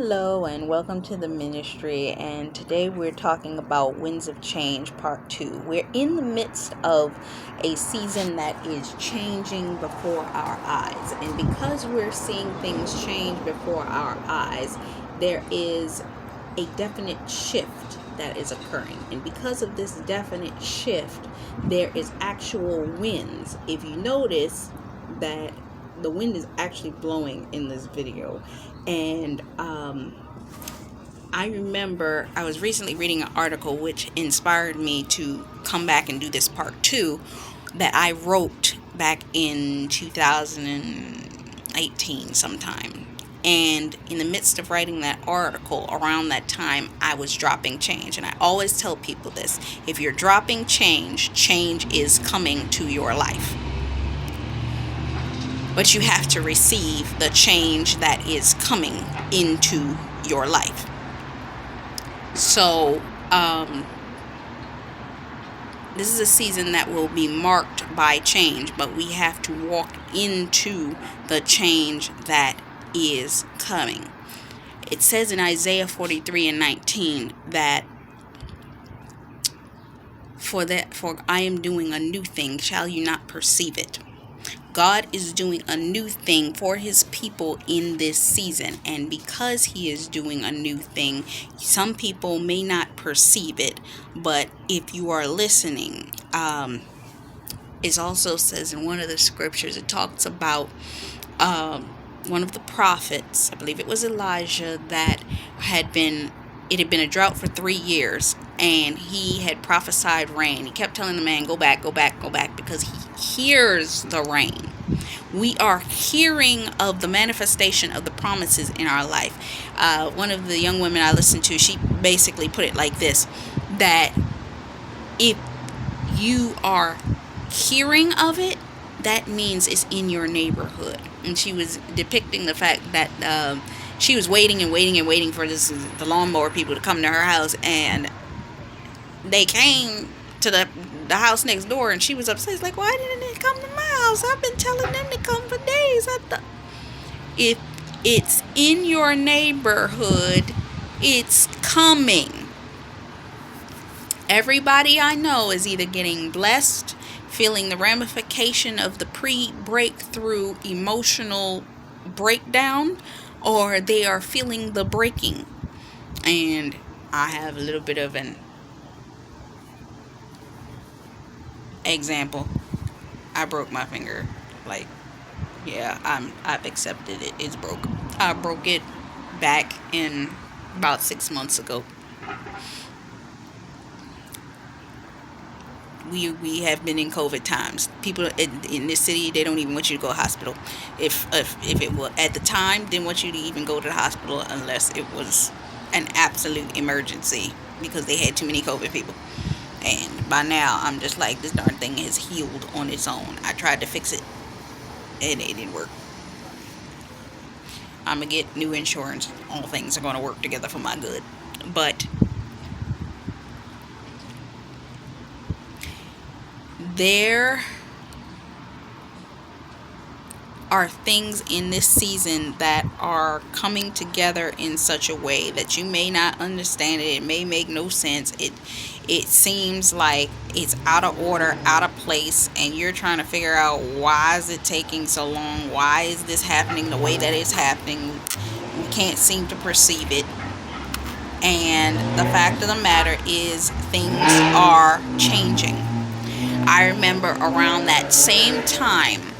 Hello and welcome to the ministry, and today we're talking about Winds of Change Part 2. We're in the midst of a season that is changing before our eyes, and because we're seeing things change before our eyes, there is a definite shift that is occurring, and because of this definite shift, there is actual winds. If you notice that the wind is actually blowing in this video, and I remember I was recently reading an article which inspired me to come back and do this part 2 that I wrote back in 2018 sometime. And in the midst of writing that article, around that time, I was dropping change. And I always tell people this: if you're dropping change, change is coming to your life. But you have to receive the change that is coming into your life. So, this is a season that will be marked by change, but we have to walk into the change that is coming. It says in Isaiah 43:19 that for I am doing a new thing, shall you not perceive it? God is doing a new thing for his people in this season, and because he is doing a new thing, some people may not perceive it, but if you are listening, it also says in one of the scriptures, it talks about one of the prophets, I believe it was Elijah, that it had been a drought for 3 years, and he had prophesied rain. He kept telling the man, go back, go back, go back, because he hears the rain. We are hearing of the manifestation of the promises in our life. One of the young women I listened to, she basically put it like this, that if you are hearing of it, that means it's in your neighborhood. And she was depicting the fact that she was waiting and waiting and waiting for the lawnmower people to come to her house, and they came to the house next door, and she was upset. It's like, why didn't they come to my house? I've been telling them to come for days. If it's in your neighborhood, it's coming. Everybody I know is either getting blessed, feeling the ramification of the pre-breakthrough emotional breakdown, or they are feeling the breaking. And I have a little bit of an example. I broke my finger. I've accepted it. It's broke. I broke it back in about 6 months ago. We have been in COVID times. People in this city, they don't even want you to go to the hospital. If it was at the time, didn't want you to even go to the hospital unless it was an absolute emergency, because they had too many COVID people. And by now, I'm just like, this darn thing has healed on its own. I tried to fix it, and it didn't work. I'm going to get new insurance. All things are going to work together for my good. But there are things in this season that are coming together in such a way that you may not understand it. It may make no sense. It seems like it's out of order, out of place, and you're trying to figure out, why is it taking so long? Why is this happening the way that it's happening? We can't seem to perceive it. And the fact of the matter is, things are changing. I remember around that same time,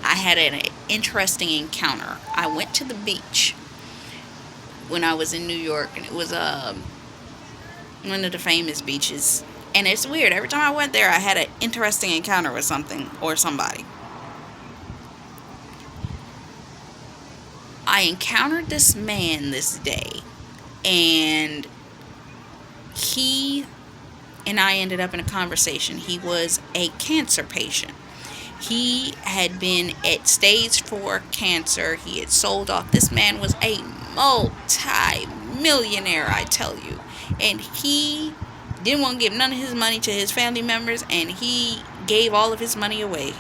I had an interesting encounter. I went to the beach when I was in New York, and it was one of the famous beaches. And it's weird, every time I went there, I had an interesting encounter with something or somebody. I encountered this man this day, and he and I ended up in a conversation. He was a cancer patient. He had been at stage 4 cancer. He had sold off. This man was a multi-millionaire, I tell you. And he didn't want to give none of his money to his family members, and he gave all of his money away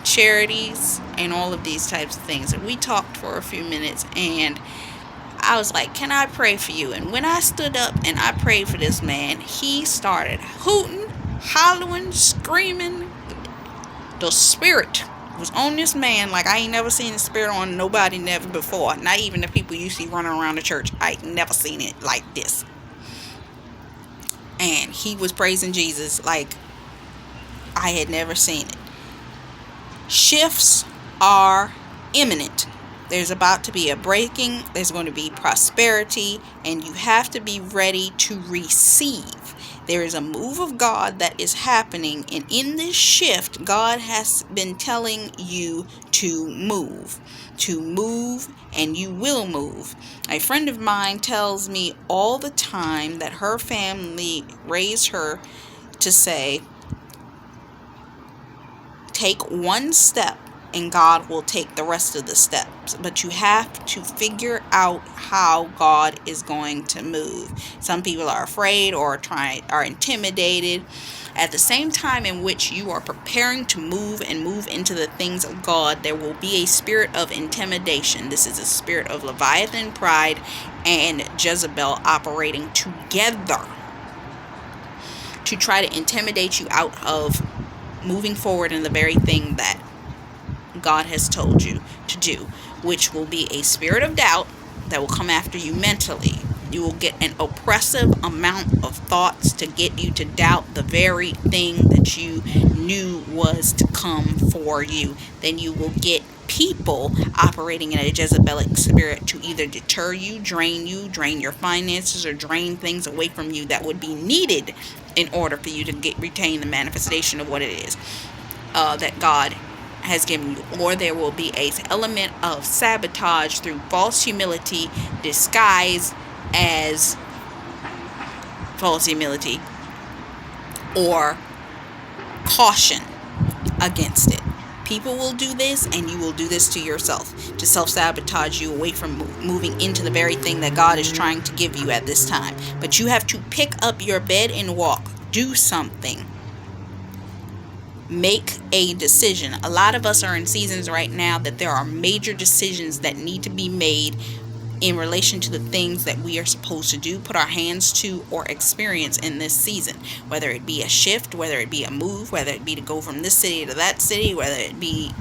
charities and all of these types of things. And we talked for a few minutes, and I was like, can I pray for you? And when I stood up and I prayed for this man, he started hooting, hollering, screaming. The spirit was on this man like I ain't never seen the spirit on nobody never before. Not even the people you see running around the church. I ain't never seen it like this. And he was praising Jesus like I had never seen it. Shifts are imminent. There's about to be a breaking. There's going to be prosperity, and you have to be ready to receive. There is a move of God that is happening, and in this shift, God has been telling you to move, and you will move. A friend of mine tells me all the time that her family raised her to say, take one step and God will take the rest of the steps. But you have to figure out how God is going to move. Some people are afraid or are intimidated. At the same time in which you are preparing to move and move into the things of God, there will be a spirit of intimidation. This is a spirit of Leviathan, pride, and Jezebel operating together to try to intimidate you out of moving forward in the very thing that God has told you to do, which will be a spirit of doubt that will come after you mentally. You will get an oppressive amount of thoughts to get you to doubt the very thing that you knew was to come for you. Then you will get people operating in a Jezebelic spirit to either deter you, drain your finances, or drain things away from you that would be needed in order for you to retain the manifestation of what it is that God has given you. Or there will be an element of sabotage through false humility disguised as false humility, or caution against it. People will do this, and you will do this to yourself to self-sabotage you away from moving into the very thing that God is trying to give you at this time. But you have to pick up your bed and walk. Do something. Make a decision. A lot of us are in seasons right now that there are major decisions that need to be made in relation to the things that we are supposed to do, put our hands to, or experience in this season. Whether it be a shift, whether it be a move, whether it be to go from this city to that city, whether it be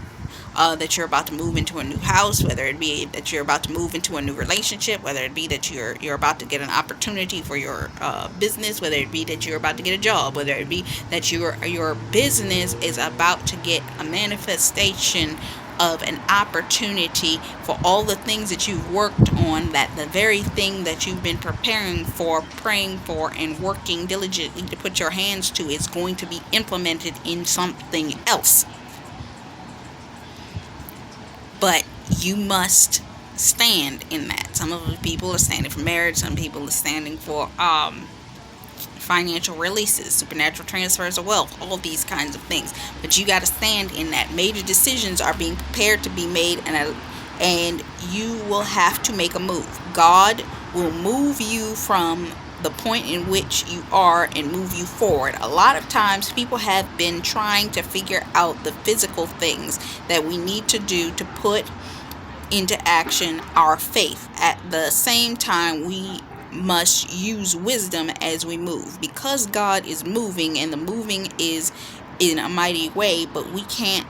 that you're about to move into a new house, whether it be that you're about to move into a new relationship, whether it be that you're about to get an opportunity for your business, whether it be that you're about to get a job, whether it be that your business is about to get a manifestation of an opportunity for all the things that you've worked on, that the very thing that you've been preparing for, praying for, and working diligently to put your hands to is going to be implemented in something else. But you must stand in that. Some of the people are standing for marriage. Some people are standing for financial releases, supernatural transfers of wealth, all these kinds of things. But you got to stand in that. Major decisions are being prepared to be made, and you will have to make a move. God will move you from the point in which you are and move you forward. A lot of times people have been trying to figure out the physical things that we need to do to put into action our faith. At the same time, we must use wisdom as we move, because God is moving, and the moving is in a mighty way, but we can't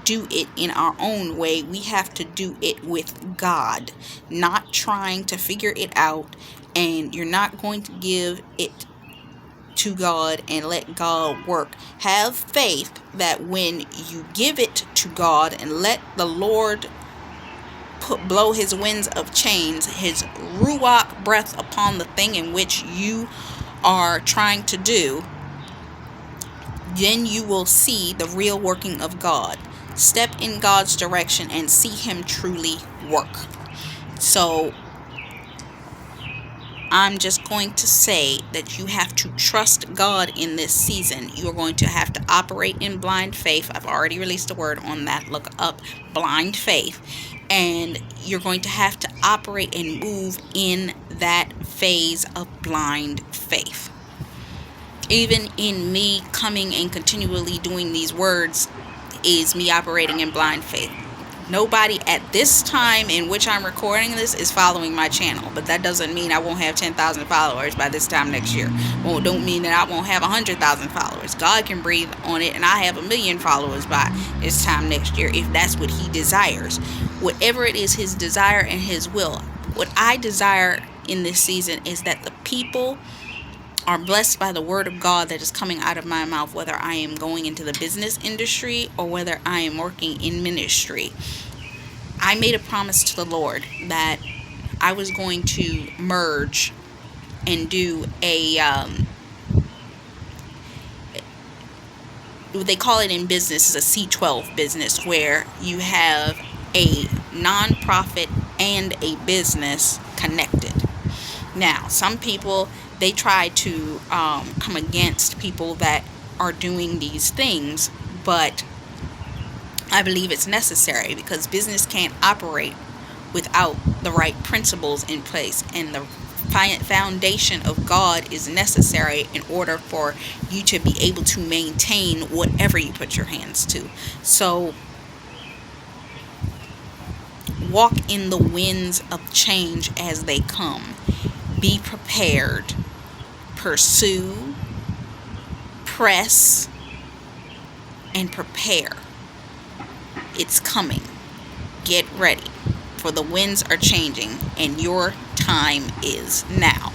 do it in our own way. We have to do it with God, not trying to figure it out. And you're not going to give it to God and let God work. Have faith that when you give it to God and let the Lord blow his winds of change, his ruach breath upon the thing in which you are trying to do, then you will see the real working of God. Step in God's direction and see him truly work. So I'm just going to say that you have to trust God in this season. You're going to have to operate in blind faith. I've already released a word on that. Look up blind faith. And you're going to have to operate and move in that phase of blind faith. Even in me coming and continually doing these words, is me operating in blind faith. Nobody at this time in which I'm recording this is following my channel, but that doesn't mean I won't have 10,000 followers by this time next year. Well, don't mean that I won't have 100,000 followers. God can breathe on it and I have 1,000,000 followers by this time next year if that's what he desires. Whatever it is his desire and his will. What I desire in this season is that the people are blessed by the word of God that is coming out of my mouth, whether I am going into the business industry or whether I am working in ministry. I made a promise to the Lord that I was going to merge and do what they call it in business is a C12 business, where you have a nonprofit and a business connected. Now, some people, they try to come against people that are doing these things, but I believe it's necessary because business can't operate without the right principles in place, and the foundation of God is necessary in order for you to be able to maintain whatever you put your hands to. So walk in the winds of change as they come. Be prepared. Pursue, press, and prepare. It's coming. Get ready, for the winds are changing and your time is now.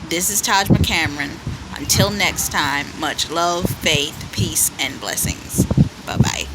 This is Taj McCameron. Until next time, much love, faith, peace, and blessings. Bye-bye.